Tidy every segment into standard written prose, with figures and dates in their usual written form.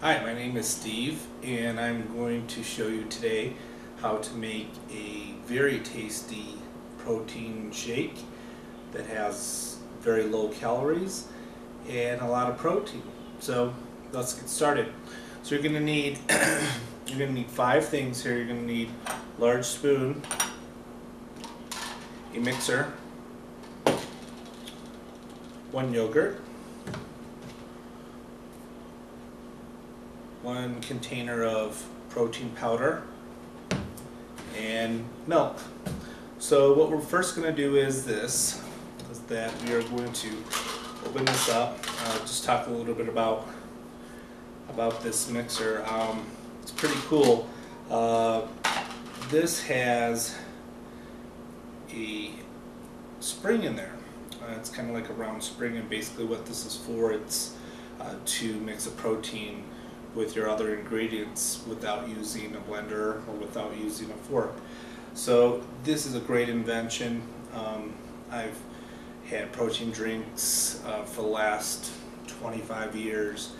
Hi, my name is Steve, and I'm going to show you today how to make a very tasty protein shake that has very low calories and a lot of protein. So let's get started. So you're going to need five things here. You're going to need a large spoon, a mixer, one yogurt, one container of protein powder, and milk. So what we're first going to do is that we are going to open this up. Just talk a little bit about this mixer. It's pretty cool. This has a spring in there. It's kind of like a round spring, and basically what this is for, it's to mix a protein with your other ingredients without using a blender or without using a fork. So this is a great invention. I've had protein drinks for the last 25 years,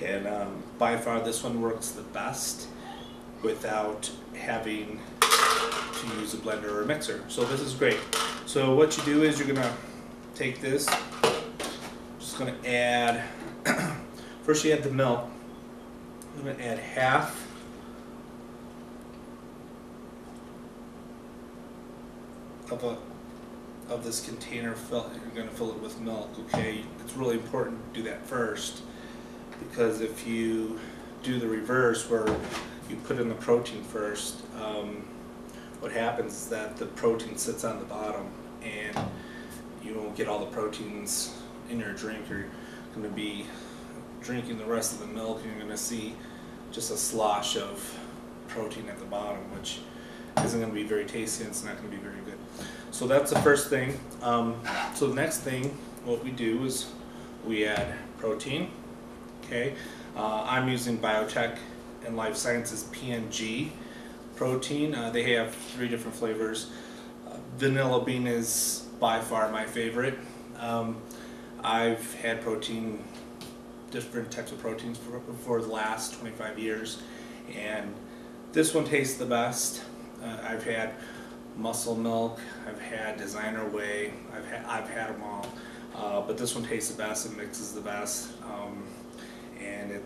and by far this one works the best without having to use a blender or a mixer. So this is great. So what you do is you're gonna take this, just gonna add, first you add the milk. I'm going to add half of this container. You're going to fill it with milk. Okay, it's really important to do that first, because if you do the reverse, where you put in the protein first, what happens is that the protein sits on the bottom, and you won't get all the proteins in your drink. You're going to be drinking the rest of the milk, and you're going to see just a slosh of protein at the bottom, which isn't going to be very tasty, and it's not going to be very good. So that's the first thing. So the next thing, what we do is we add protein. Okay, I'm using Biotech and Life Sciences PNG protein. They have 3 different flavors. Vanilla bean is by far my favorite. I've had different types of proteins for the last 25 years, and this one tastes the best. I've had muscle milk, I've had designer whey, I've had them all, but this one tastes the best. It mixes the best, and it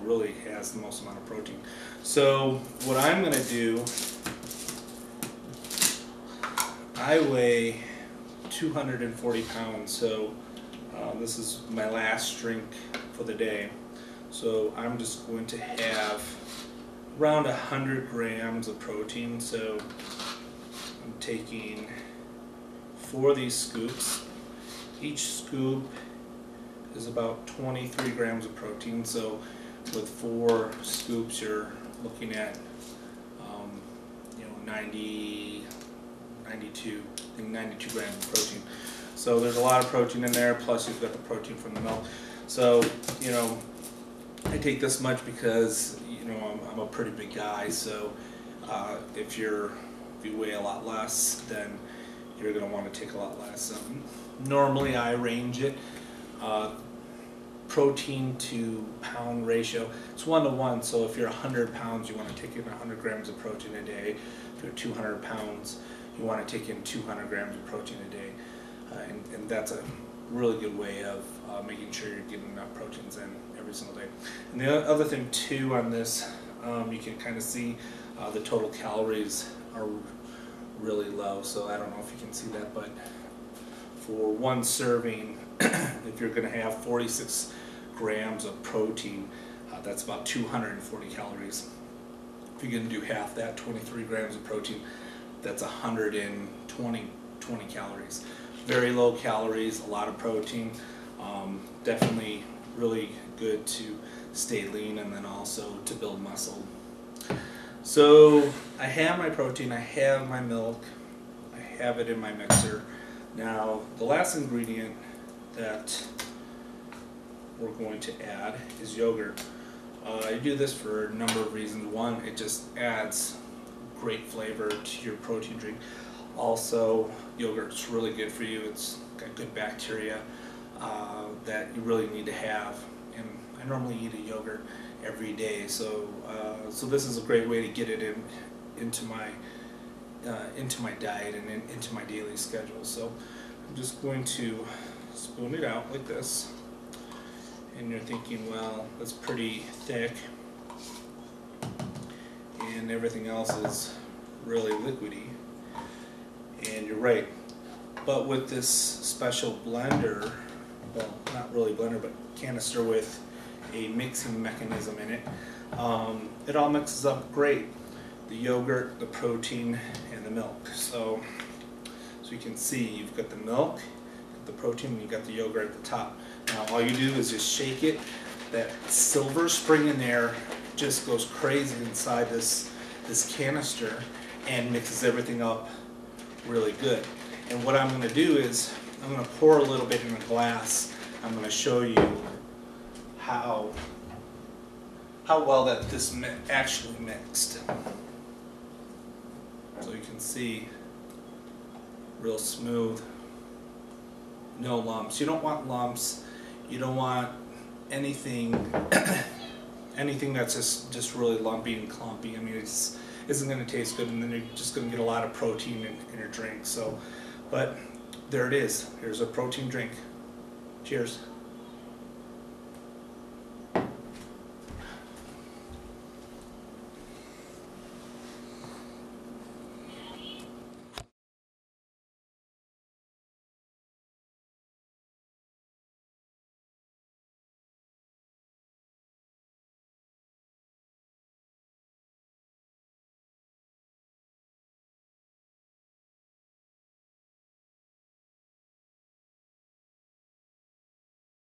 really has the most amount of protein. So what I'm going to do, I weigh 240 pounds, so this is my last drink for the day. So I'm just going to have around 100 grams of protein. So I'm taking 4 of these scoops. Each scoop is about 23 grams of protein. So with 4 scoops, you're looking at 92 grams of protein. So there's a lot of protein in there, plus you've got the protein from the milk. So, I take this much because, I'm a pretty big guy, so if you weigh a lot less, then you're going to want to take a lot less. Normally I range it, protein to pound ratio, it's 1 to 1, so if you're 100 pounds, you want to take in 100 grams of protein a day. If you're 200 pounds, you want to take in 200 grams of protein a day. And that's a really good way of making sure you're getting enough proteins in every single day. And the other thing too on this, you can kind of see the total calories are really low. So I don't know if you can see that, but for 1 serving, if you're going to have 46 grams of protein, that's about 240 calories. If you're going to do half that, 23 grams of protein, that's 120 calories. Very low calories, a lot of protein. Definitely really good to stay lean, and then also to build muscle. So I have my protein, I have my milk, I have it in my mixer. Now the last ingredient that we're going to add is yogurt. I do this for a number of reasons. One, it just adds great flavor to your protein drink. Also, yogurt's really good for you. It's got good bacteria that you really need to have. And I normally eat a yogurt every day. So so this is a great way to get it into my diet and into my daily schedule. So I'm just going to spoon it out like this, and you're thinking, well, that's pretty thick and everything else is really liquidy, and you're right. But with this special blender, well, not really blender, but canister with a mixing mechanism in it, it all mixes up great. The yogurt, the protein, and the milk. So you can see you've got the milk, the protein, and you've got the yogurt at the top. Now all you do is just shake it. That silver spring in there just goes crazy inside this canister and mixes everything up really good. And what I'm going to do is I'm going to pour a little bit in a glass. I'm going to show you how well that this actually mixed. So you can see, real smooth, no lumps. You don't want lumps. You don't want anything anything that's just really lumpy and clumpy. I mean, it isn't going to taste good, and then you're just going to get a lot of protein in your drink. So, but there it is. Here's a protein drink. Cheers.